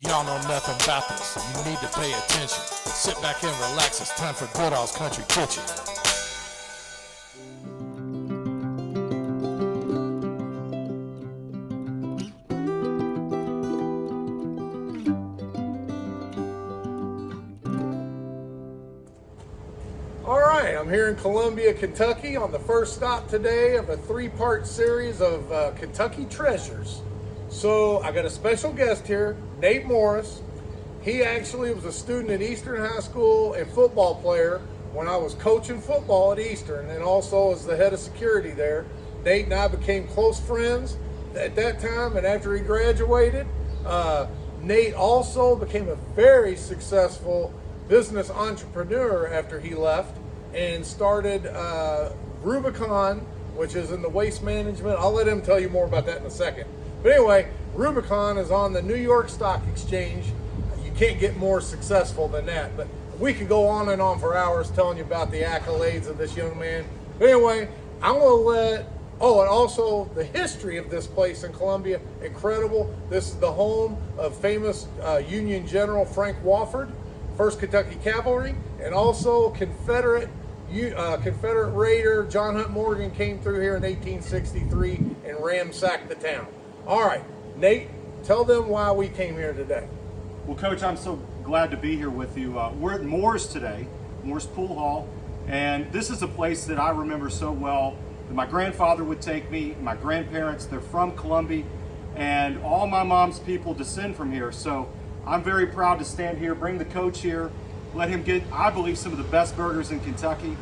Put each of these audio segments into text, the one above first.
Y'all know nothing about this. You need to pay attention. Sit back and relax. It's time for Goodall's Country Kitchen. All right, I'm here in Columbia, Kentucky on the first stop today of a three-part series of Kentucky Treasures. So I got a special guest here, Nate Morris. He actually was a student at Eastern High School and football player when I was coaching football at Eastern, and also as the head of security there. Nate and I became close friends at that time, and after he graduated, Nate also became a very successful business entrepreneur after he left and started Rubicon, which is in the waste management. I'll let him tell you more about that in a second. But anyway, Rubicon is on the New York Stock Exchange. You can't get more successful than that. But we could go on and on for hours telling you about the accolades of this young man. But anyway, I'm going to let, oh, and also the history of this place in Columbia, incredible. This is the home of famous Union General Frank Wofford, 1st Kentucky Cavalry, and also Confederate Raider John Hunt Morgan came through here in 1863 and ransacked the town. All right, Nate, tell them why we came here today. Well, Coach, I'm so glad to be here with you. We're at Moore's today, Moore's Pool Hall, and this is a place that I remember so well. That my grandfather would take me, my grandparents, they're from Columbia, and all my mom's people descend from here. So I'm very proud to stand here, bring the coach here, let him get, I believe, some of the best burgers in Kentucky,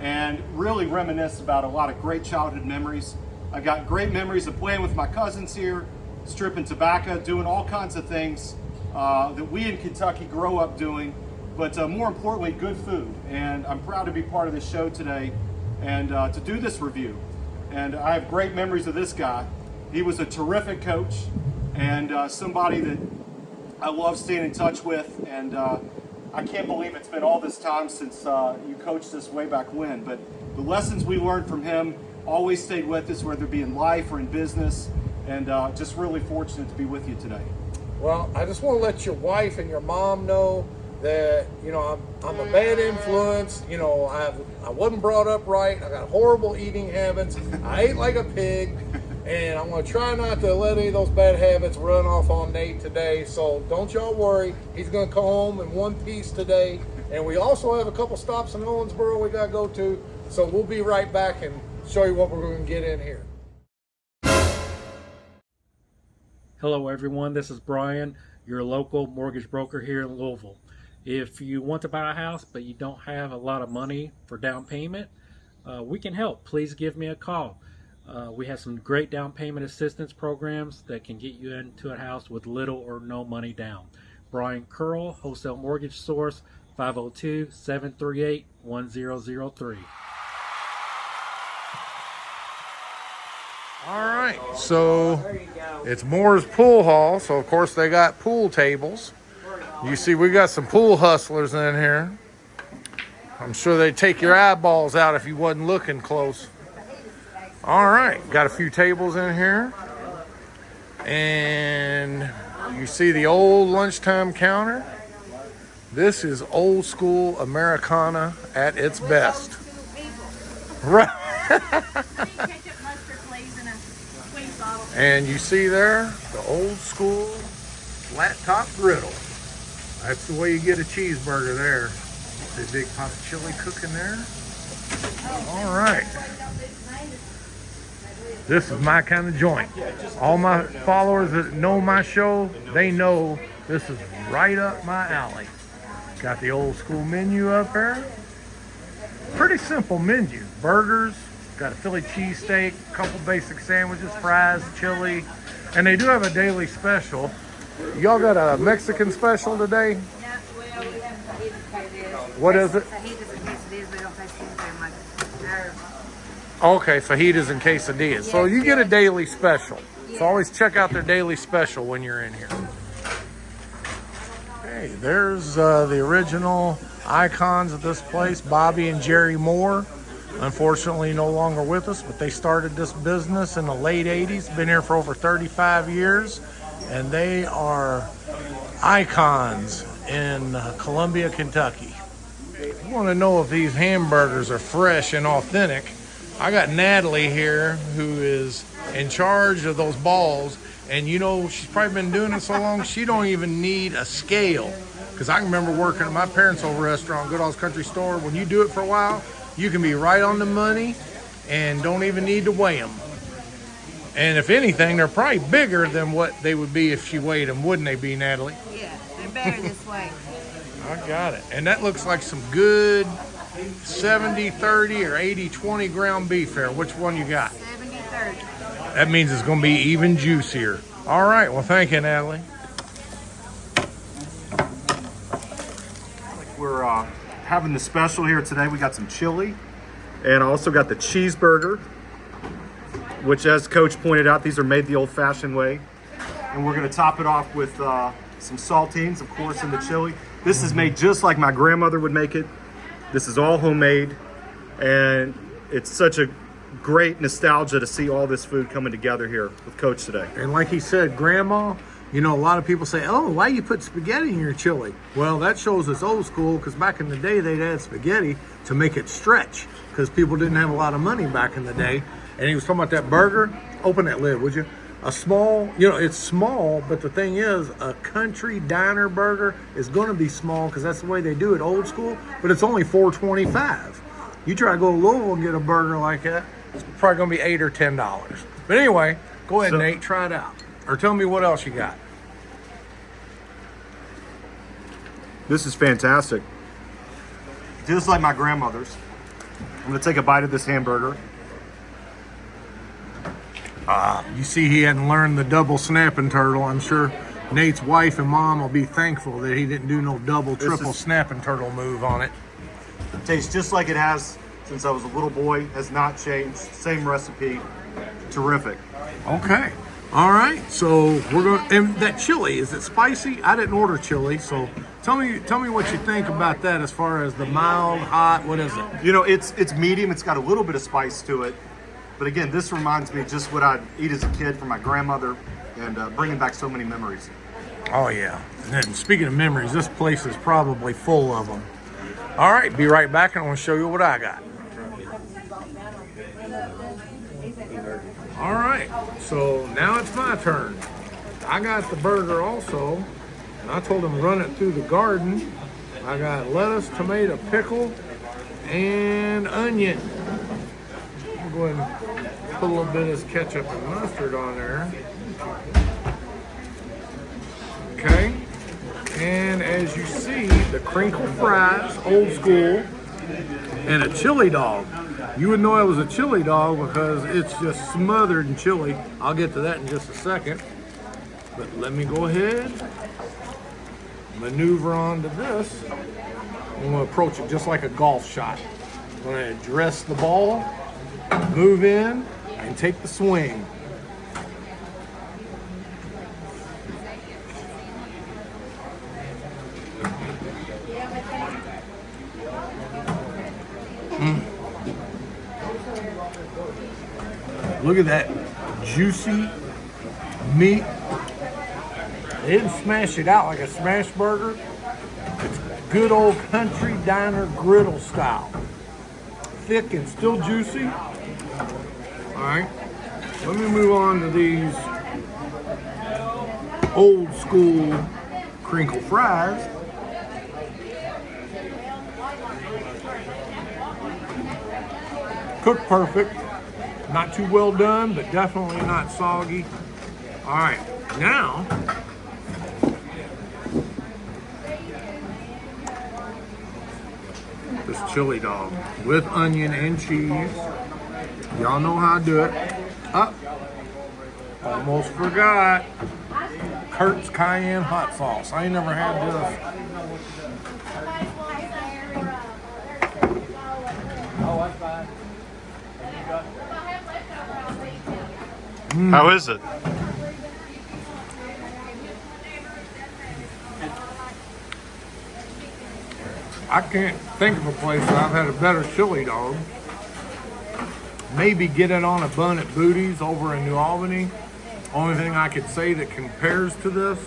and really reminisce about a lot of great childhood memories. I've got great memories of playing with my cousins here, stripping tobacco, doing all kinds of things that we in Kentucky grow up doing, but more importantly, good food. And I'm proud to be part of this show today and to do this review. And I have great memories of this guy. He was a terrific coach and somebody that I love staying in touch with, and I can't believe it's been all this time since you coached us way back when, but the lessons we learned from him always stayed with us, whether it be in life or in business, and just really fortunate to be with you today. Well, I just want to let your wife and your mom know that, you know, I'm a bad influence. You know, I wasn't brought up right. I got horrible eating habits. I ate like a pig. And I'm going to try not to let any of those bad habits run off on Nate today. So don't y'all worry. He's going to come home in one piece today. And we also have a couple stops in Owensboro we got to go to. So we'll be right back and show you what we're going to get in here. Hello everyone, this is Brian, your local mortgage broker here in Louisville. If you want to buy a house but you don't have a lot of money for down payment, we can help. Please give me a call. We have some great down payment assistance programs that can get you into a house with little or no money down. Brian Curl, Wholesale Mortgage Source, 502-738-1003. All right, so it's Moore's Pool Hall. So, of course, they got pool tables. You see, we got some pool hustlers in here. I'm sure they'd take your eyeballs out if you wasn't looking close. All right, got a few tables in here. And you see the old lunchtime counter. This is old school Americana at its best. Right. And you see there, the old school flat top griddle. That's the way you get a cheeseburger there. The big pot of chili cooking there. All right. This is my kind of joint. All my followers that know my show, they know this is right up my alley. Got the old school menu up there. Pretty simple menu. Burgers, got a Philly cheesesteak, a couple basic sandwiches, fries, chili, and they do have a daily special. Y'all got a Mexican special today? Yeah, well, we have fajitas quesadillas. What is it? Fajitas and quesadillas, we don't taste very much. Okay, fajitas and quesadillas. So you get a daily special. So always check out their daily special when you're in here. Hey, there's the original icons of this place, Bobby and Jerry Moore. Unfortunately, no longer with us, but they started this business in the late 80s. Been here for over 35 years, and they are Icons in Columbia, Kentucky. You want to know if these hamburgers are fresh and authentic? I got Natalie here who is in charge of those balls, and you know, she's probably been doing it so long she don't even need a scale. Because I can remember working at my parents' old restaurant, Goodall's Country Store. When you do it for a while, you can be right on the money and don't even need to weigh them. And if anything, they're probably bigger than what they would be if she weighed them, wouldn't they be, Natalie? Yeah, they're better this way. I got it. And that looks like some good 70-30 or 80-20 ground beef there. Which one you got? 70-30. That means it's going to be even juicier. All right. Well, thank you, Natalie. We're having the special here today. We got some chili, and I also got the cheeseburger, which, as Coach pointed out, these are made the old-fashioned way. And we're going to top it off with some saltines, of course, in the chili. This is made just like my grandmother would make it. This is all homemade, and it's such a great nostalgia to see all this food coming together here with Coach today. And like he said, Grandma, you know, a lot of people say, oh, why you put spaghetti in your chili? Well, that shows it's old school, because back in the day, they'd add spaghetti to make it stretch, because people didn't have a lot of money back in the day. And he was talking about that burger. Open that lid, would you? A small, you know, it's small, but the thing is, a country diner burger is going to be small because that's the way they do it, old school, but it's only $4.25. You try to go to Louisville and get a burger like that, it's probably going to be $8 or $10. But anyway, go ahead, Nate, try it out. Or tell me what else you got. This is fantastic. Just like my grandmother's. I'm going to take a bite of this hamburger. You see, he hadn't learned the double snapping turtle. I'm sure Nate's wife and mom will be thankful that he didn't do no double, triple snapping turtle move on it. It tastes just like it has since I was a little boy. Has not changed. Same recipe. Terrific. Okay. All right. So we're going. And that chili, is it spicy? I didn't order chili, so tell me what you think about that. As far as the mild, hot, what is it? You know, it's medium. It's got a little bit of spice to it. But again, this reminds me just what I'd eat as a kid from my grandmother, and bringing back so many memories. Oh yeah. And then speaking of memories, this place is probably full of them. All right. Be right back, and I'm going to show you what I got. All right, so now it's my turn. I got the burger also, and I told him run it through the garden. I got lettuce, tomato, pickle, and onion. I'll go ahead and put a little bit of this ketchup and mustard on there. Okay, and as you see, the crinkle fries, old school, and a chili dog. You would know it was a chili dog because it's just smothered in chili. I'll get to that in just a second. But let me go ahead, maneuver onto this. I'm going to approach it just like a golf shot. I'm going to address the ball, move in, and take the swing. Look at that juicy meat. They didn't smash it out like a smash burger. It's good old country diner griddle style. Thick and still juicy. All right, let me move on to these old school crinkle fries. Cooked perfect. Not too well done, but definitely not soggy. All right, now this chili dog with onion and cheese. Y'all know how to do it. Almost forgot. Kurt's Cayenne hot sauce. I ain't never had this. How is it? I can't think of a place where I've had a better chili dog. Maybe get it on a bun at Booty's over in New Albany. Only thing I could say that compares to this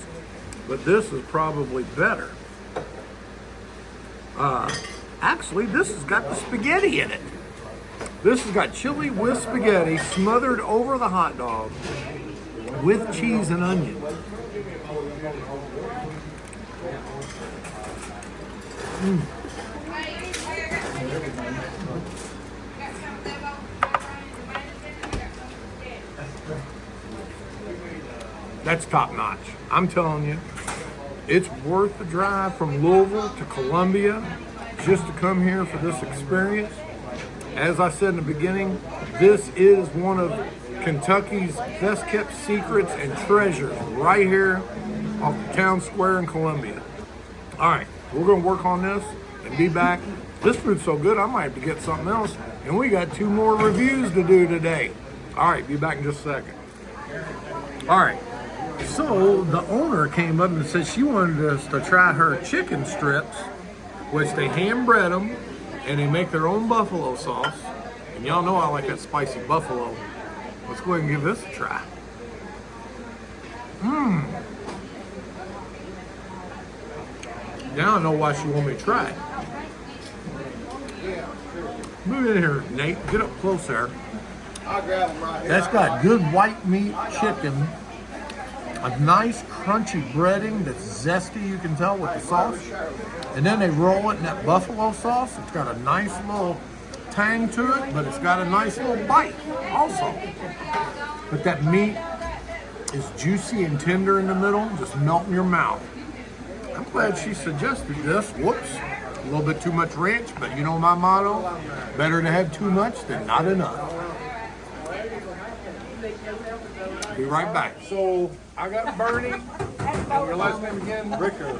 but this is probably better. Actually, this has got the spaghetti in it. This has got chili with spaghetti smothered over the hot dog with cheese and onion. That's top notch. I'm telling you, it's worth the drive from Louisville to Columbia just to come here for this experience. As I said in the beginning, this is one of Kentucky's best kept secrets and treasures right here off the town square in Columbia. All right, we're gonna work on this and be back. This food's so good, I might have to get something else. And we got 2 more reviews to do today. All right, be back in just a second. All right, so the owner came up and said she wanted us to try her chicken strips, which they hand bread them and they make their own buffalo sauce. And y'all know I like that spicy buffalo. Let's go ahead and give this a try. Now I know why she wanted me to try it. Move in here, Nate. Get up close there. That's got good white meat chicken, a nice crunchy breading that's zesty, you can tell with the sauce. And then they roll it in that buffalo sauce. It's got a nice little tang to it, but it's got a nice little bite also. But that meat is juicy and tender in the middle, just melt in your mouth. I'm glad she suggested this. Whoops, a little bit too much ranch, but you know my motto, better to have too much than not enough. Be right back. So I got Bernie, and your last name again? Ricker,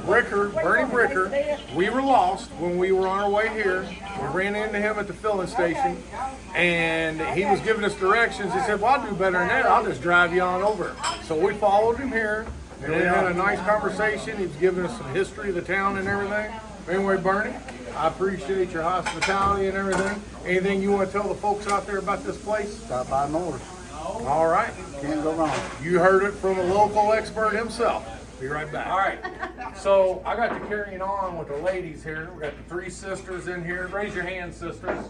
Bernie Ricker. We were lost when we were on our way here. We ran into him at the filling station, and he was giving us directions. He said, well, I'll do better than that. I'll just drive you on over. So we followed him here, and we had a nice conversation. He was giving us some history of the town and everything. Anyway, Bernie, I appreciate your hospitality and everything. Anything you want to tell the folks out there about this place? Stop by Moore's. All right. Can't go wrong. You heard it from a local expert himself. Be right back. All right. So I got to carrying on with the ladies here. We got the 3 sisters in here. Raise your hand, sisters.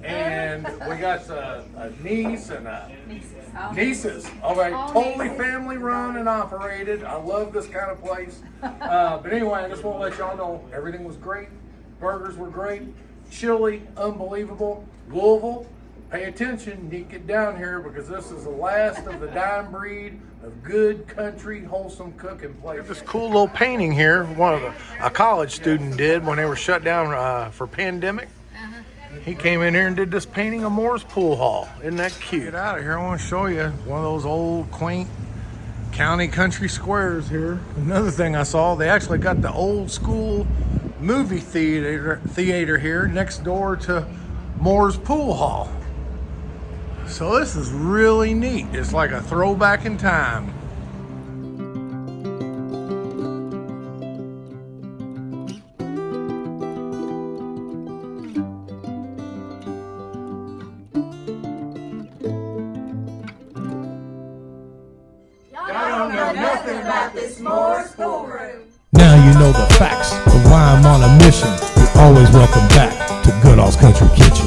And we got a niece and nieces. All right. Totally family run and operated. I love this kind of place. But anyway, I just want to let y'all know everything was great. Burgers were great. Chili, unbelievable. Louisville. Pay attention, you need to get down here because this is the last of the dime breed of good country, wholesome cooking places. This cool little painting here, a college student did when they were shut down for pandemic. He came in here and did this painting of Moore's Pool Hall. Isn't that cute? Get out of here, I want to show you one of those old quaint county country squares here. Another thing I saw, they actually got the old school movie theater here next door to Moore's Pool Hall. So this is really neat. It's like a throwback in time. Y'all don't know nothing about this Moore's Pool Room. Now you know the facts of why I'm on a mission. You're always welcome back to Goodall's Country Kitchen.